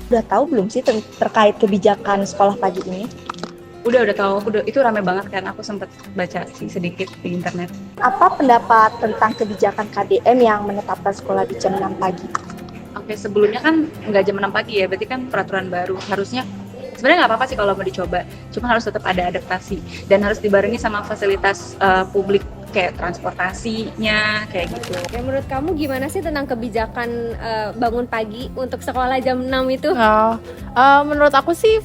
Udah tahu belum sih terkait kebijakan sekolah pagi ini? Udah tahu, itu rame banget kan, aku sempet baca sih sedikit di internet. Apa pendapat tentang kebijakan KDM yang menetapkan sekolah di jam 6 pagi? Oke, sebelumnya kan nggak jam 6 pagi ya, berarti kan peraturan baru. Harusnya sebenarnya nggak apa-apa sih kalau mau dicoba, cuma harus tetap ada adaptasi dan harus dibarengi sama fasilitas publik kayak transportasinya kayak gitu. Ya, menurut kamu gimana sih tentang kebijakan bangun pagi untuk sekolah jam 6 itu? Menurut aku sih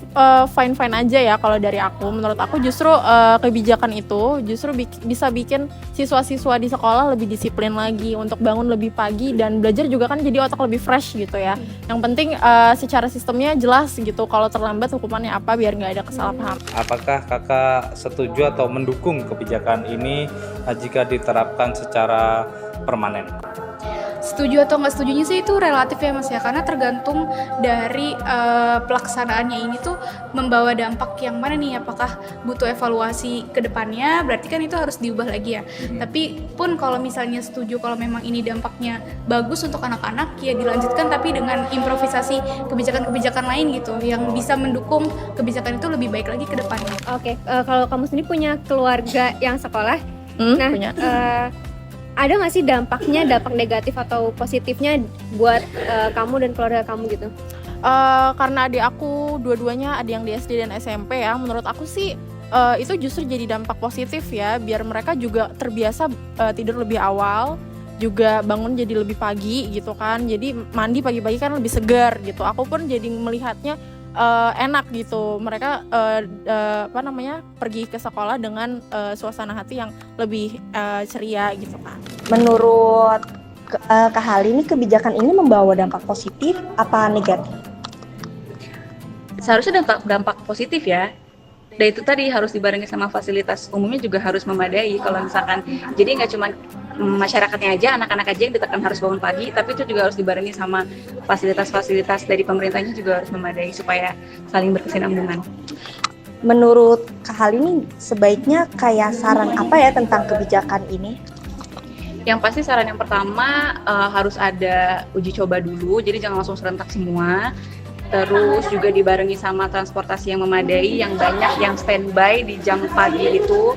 fine-fine aja ya kalau dari aku. Menurut aku justru kebijakan itu justru bisa bikin siswa-siswa di sekolah lebih disiplin lagi untuk bangun lebih pagi dan belajar juga kan jadi otak lebih fresh gitu ya. Yang penting secara sistemnya jelas gitu, kalau terlambat hukumannya apa biar nggak ada kesalahpahaman. Apakah kakak setuju atau mendukung kebijakan ini jika diterapkan secara permanen? Setuju atau nggak setujunya sih itu relatif ya Mas ya, karena tergantung dari pelaksanaannya ini tuh membawa dampak yang mana nih, apakah butuh evaluasi ke depannya, berarti kan itu harus diubah lagi ya. Tapi pun kalau misalnya setuju kalau memang ini dampaknya bagus untuk anak-anak, ya dilanjutkan tapi dengan improvisasi kebijakan-kebijakan lain gitu yang bisa mendukung kebijakan itu lebih baik lagi ke depannya. Oke, kalau kamu sendiri punya keluarga yang sekolah, Punya. ada nggak sih dampak negatif atau positifnya buat kamu dan keluarga kamu gitu? Karena adik aku dua-duanya ada yang di SD dan SMP ya, menurut aku sih itu justru jadi dampak positif ya, biar mereka juga terbiasa tidur lebih awal, juga bangun jadi lebih pagi gitu kan, jadi mandi pagi-pagi kan lebih segar gitu. Aku pun jadi melihatnya enak gitu, mereka pergi ke sekolah dengan suasana hati yang lebih ceria gitu kan. Menurut Kak Hali, ini kebijakan ini membawa dampak positif apa negatif? Seharusnya dampak positif ya. Dan itu tadi harus dibarengi sama fasilitas umumnya juga harus memadai. Kalau misalkan, jadi nggak cuma masyarakatnya aja, anak-anak aja yang ditekan harus bangun pagi, tapi itu juga harus dibarengi sama fasilitas-fasilitas dari pemerintahnya juga harus memadai supaya saling berkesinambungan. Menurut Kak Hali ini sebaiknya kayak saran apa ya tentang kebijakan ini? Yang pasti saran yang pertama harus ada uji coba dulu, jadi jangan langsung serentak semua. Terus juga dibarengi sama transportasi yang memadai, yang banyak yang standby di jam pagi itu,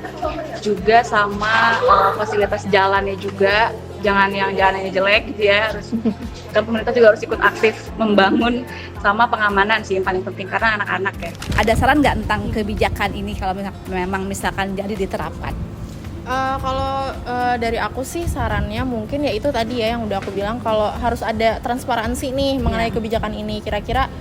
juga sama fasilitas jalannya juga, jangan yang jalannya jelek gitu ya. Harus kan pemerintah juga harus ikut aktif membangun, sama pengamanan sih yang paling penting karena anak-anak ya. Ada saran nggak tentang kebijakan ini kalau memang misalkan jadi diterapkan? Kalau dari aku sih sarannya mungkin ya itu tadi ya yang udah aku bilang, kalau harus ada transparansi nih mengenai kebijakan ini, kira-kira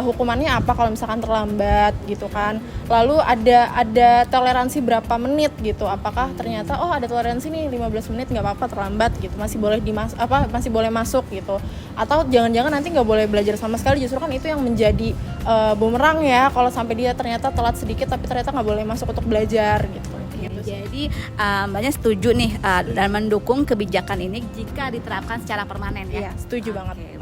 hukumannya apa kalau misalkan terlambat gitu kan. Lalu ada toleransi berapa menit gitu, apakah ternyata ada toleransi nih 15 menit nggak apa-apa terlambat gitu, masih boleh masuk gitu, atau jangan-jangan nanti nggak boleh belajar sama sekali, justru kan itu yang menjadi bumerang ya kalau sampai dia ternyata telat sedikit tapi ternyata nggak boleh masuk untuk belajar gitu. Jadi Mbaknya setuju nih dan mendukung kebijakan ini jika diterapkan secara permanen ya? Iya, setuju banget.